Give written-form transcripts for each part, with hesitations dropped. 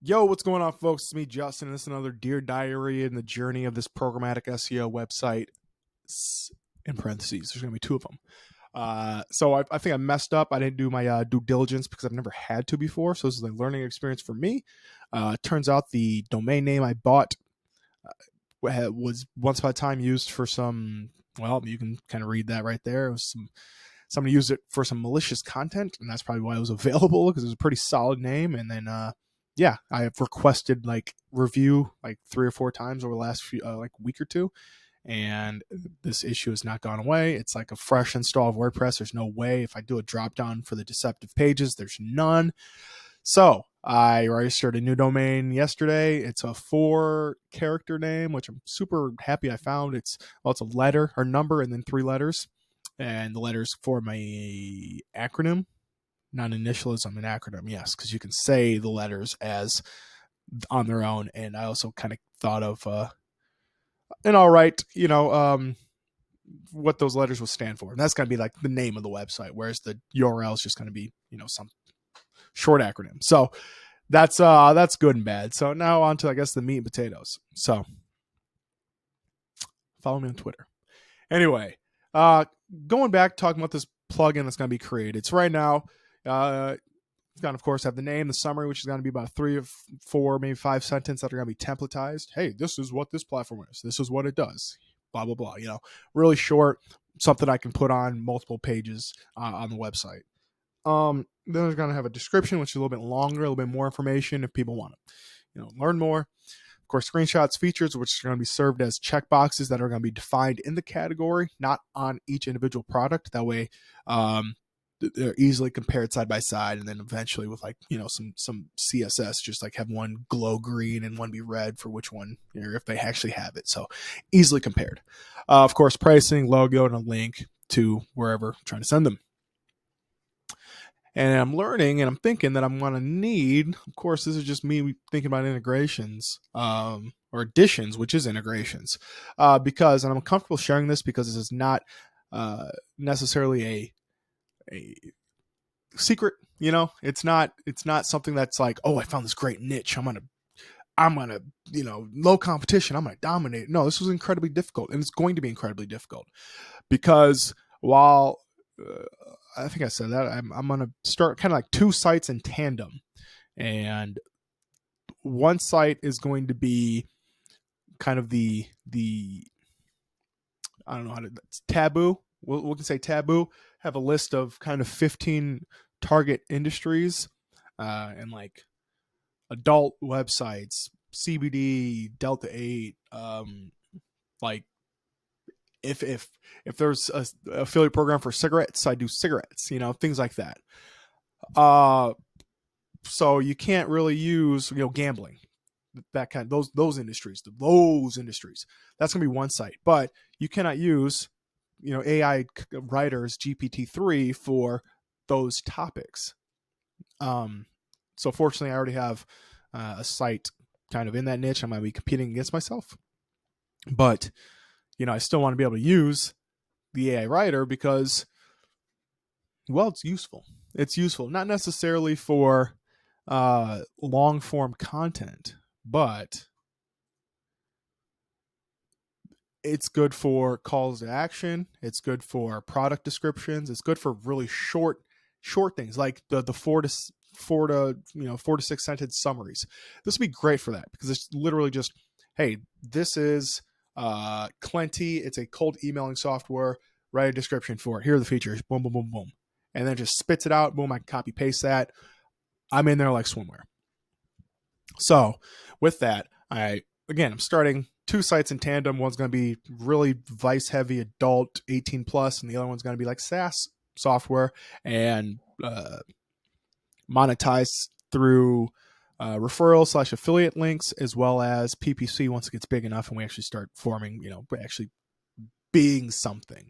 Yo, what's going on, folks? It's me, Justin, and this is another Dear Diary in the journey of this programmatic SEO website. In parentheses, there's going to be two of them. So I think I messed up. I didn't do my due diligence because I've never had to before. So this is a learning experience for me. Turns out the domain name I bought was once upon a time used for some. Well, you can kind of read that right there. It was somebody used it for some malicious content, and that's probably why it was available because it was a pretty solid name. And then yeah, I have requested like review like 3 or 4 times over the last few like week or two, and this issue has not gone away. It's like a fresh install of WordPress. There's no way if I do a drop down for the deceptive pages, there's none. So I registered a new domain yesterday. It's a 4-character name, which I'm super happy I found. It's a letter or number and then 3 letters, and the letters form a acronym. Not initialism, an acronym, yes, because you can say the letters as on their own. And I also kind of thought of an all right, what those letters will stand for. And that's going to be like the name of the website, whereas the URL is just going to be, some short acronym. So that's good and bad. So now on to, I guess, the meat and potatoes. So follow me on Twitter. Anyway, going back, talking about this plugin that's going to be created. It's right now, it's going to, of course, have the name, the summary, which is going to be about 3 or 4, maybe 5 sentences that are going to be templatized. Hey, this is what this platform is. This is what it does. Blah, blah, blah. Really short, something I can put on multiple pages on the website. Then there's going to have a description, which is a little bit longer, a little bit more information if people want to, learn more. Of course, screenshots, features, which are going to be served as checkboxes that are going to be defined in the category, not on each individual product. That way, they're easily compared side by side, and then eventually with some CSS, just like have one glow green and one be red for which one, if they actually have it. So easily compared. Of course, pricing, logo, and a link to wherever I'm trying to send them. And I'm learning and I'm thinking that I'm going to need, of course, this is just me thinking about integrations or additions, which is integrations, because, and I'm comfortable sharing this because this is not necessarily a secret, it's not something that's like, oh, I found this great niche. I'm gonna, low competition. I'm gonna dominate. No, this was incredibly difficult, and it's going to be incredibly difficult because while I think I said that I'm gonna start kind of like 2 sites in tandem, and one site is going to be kind of the I don't know how to taboo. We can say taboo. Have a list of kind of 15 target industries, and like adult websites, CBD, Delta 8, like if there's a affiliate program for cigarettes, I do cigarettes, things like that. So you can't really use, gambling, that kind of those industries. That's gonna be one site, but you cannot use, AI writers GPT-3 for those topics. So fortunately, I already have a site kind of in that niche. I might be competing against myself, but I still want to be able to use the AI writer because, well, it's useful. It's useful, not necessarily for long form content, but it's good for calls to action. It's good for product descriptions. It's good for really short things like the 4 to 6 sentence summaries. This would be great for that because it's literally just, hey, this is Clenty. It's a cold emailing software. Write a description for it. Here are the features. Boom, boom, boom, boom, and then just spits it out. Boom, I can copy paste that. I'm in there like swimwear. So with that, I'm starting 2 sites in tandem. One's going to be really vice heavy, adult, 18 plus, and the other one's going to be like SaaS software and monetize through referral / affiliate links, as well as PPC once it gets big enough and we actually start forming, actually being something.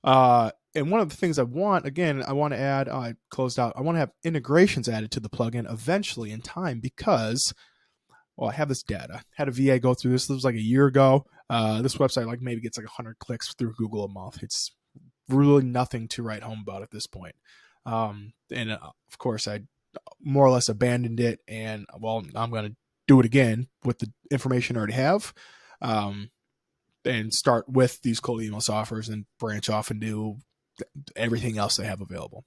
And one of the things I want to add, I closed out, I want to have integrations added to the plugin eventually in time because, well, I have this data. I had a VA go through this. This was like a year ago. This website like maybe gets like 100 clicks through Google a month. It's really nothing to write home about at this point. And of course, I more or less abandoned it, and well, I'm going to do it again with the information I already have, and start with these cold email softwares and branch off and do everything else they have available.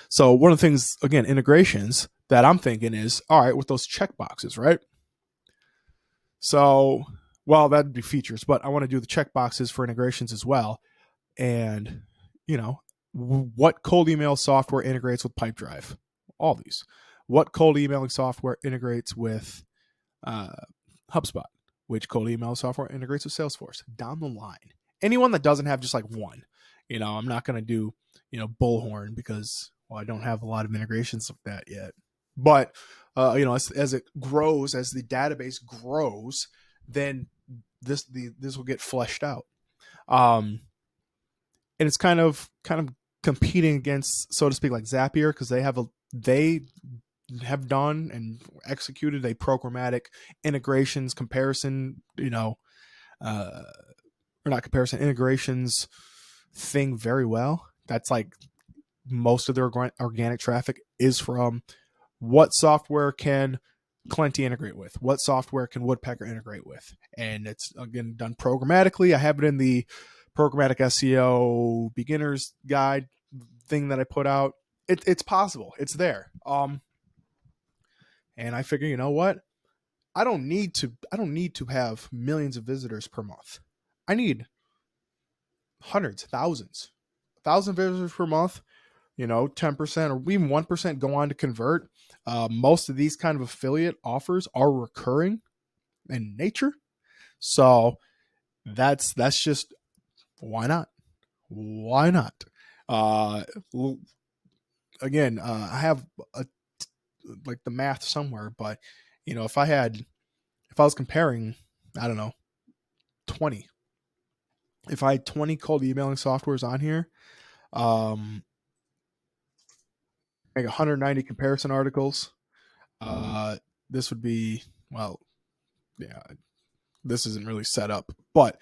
So one of the things, again, integrations that I'm thinking is, all right, with those checkboxes, right? So, well, that'd be features, but I want to do the checkboxes for integrations as well. And, what cold email software integrates with Pipedrive? All these. What cold emailing software integrates with HubSpot? Which cold email software integrates with Salesforce? Down the line. Anyone that doesn't have just like one. I'm not going to do, Bullhorn because, well, I don't have a lot of integrations of that yet. But, as it grows, as the database grows, then this will get fleshed out. And it's kind of competing against, so to speak, like Zapier, because they have done and executed a programmatic integrations comparison, or not comparison, integrations thing very well. That's like most of their organic traffic is from what software can Clenty integrate with, what software can Woodpecker integrate with. And it's, again, done programmatically. I have it in the programmatic SEO beginner's guide thing that I put out. It's possible. It's there. And I figure, you know what? I don't need to have millions of visitors per month. I need hundreds, thousands, 1,000 visitors per month. 10% or even 1% go on to convert. Most of these kind of affiliate offers are recurring in nature. So that's just, why not? Why not? Again, I have like the math somewhere, but if I was comparing, I don't know, 20, if I had 20 cold emailing softwares on here, make 190 comparison articles. This would be, well, yeah, this isn't really set up, but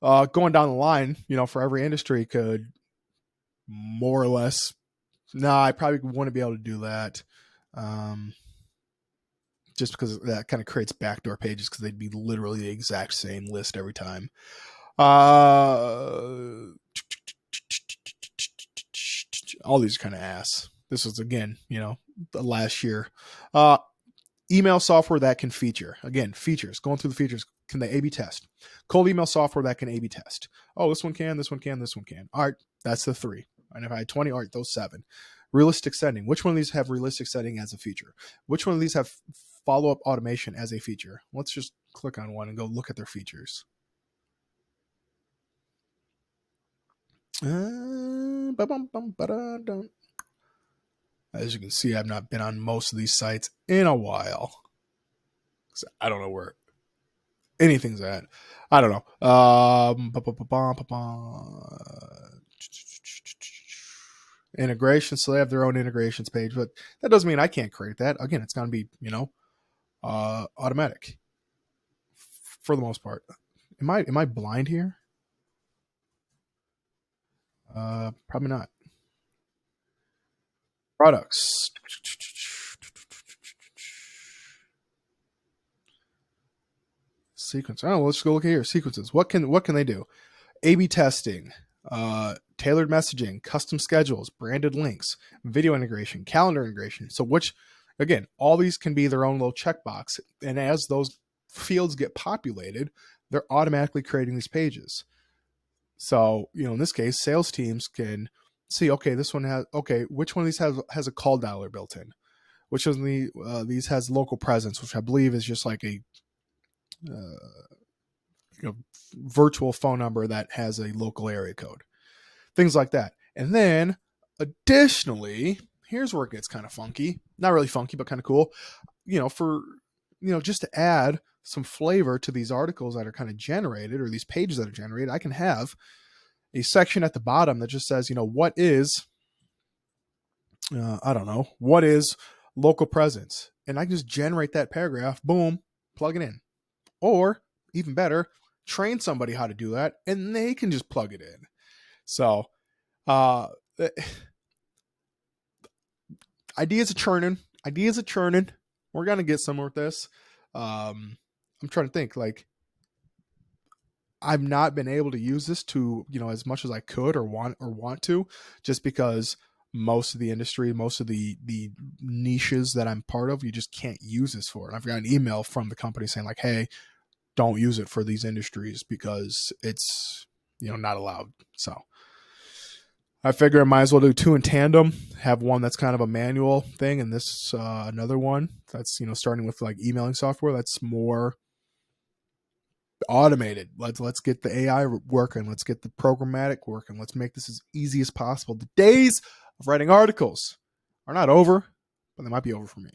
going down the line, for every industry could more or less, I probably wouldn't be able to do that. Just because that kind of creates backdoor pages, because they'd be literally the exact same list every time. All these kind of ass. This was, again, the last year. Email software that can feature. Again, features. Going through the features. Can they A/B test? Cold email software that can A/B test. Oh, this one can, this one can, this one can. All right, that's the 3. And if I had 20, all right, those 7. Realistic setting. Which one of these have realistic setting as a feature? Which one of these have follow-up automation as a feature? Let's just click on one and go look at their features. As you can see, I've not been on most of these sites in a while. I don't know where anything's at. I don't know. Integration. So they have their own integrations page, but that doesn't mean I can't create that. Again, it's going to be, automatic for the most part. Am I blind here? Probably not. Products. Sequence. Oh, let's go look here. Sequences. What can they do? A/B testing, tailored messaging, custom schedules, branded links, video integration, calendar integration. So again, all these can be their own little checkbox. And as those fields get populated, they're automatically creating these pages. So, in this case, sales teams can see, okay, which one of these has a call dialer built in? Which of these has local presence, which I believe is just like a virtual phone number that has a local area code, things like that. And then additionally, here's where it gets kind of funky, not really funky, but kind of cool, just to add some flavor to these articles that are kind of generated, or these pages that are generated. I can have a section at the bottom that just says, what is, what is local presence? And I can just generate that paragraph, boom, plug it in. Or even better, train somebody how to do that, and they can just plug it in. So I ideas are churning. Ideas are churning. We're gonna get somewhere with this. I'm trying to think. Like, I've not been able to use this to, as much as I could or want to, just because most of the industry, most of the niches that I'm part of, you just can't use this for. And I've got an email from the company saying like, hey, don't use it for these industries because it's, not allowed. So I figure I might as well do two in tandem, have one that's kind of a manual thing, and this another one that's, starting with like emailing software that's more automated. Let's get the AI working. Let's get the programmatic working. Let's make this as easy as possible. The days of writing articles are not over, but they might be over for me.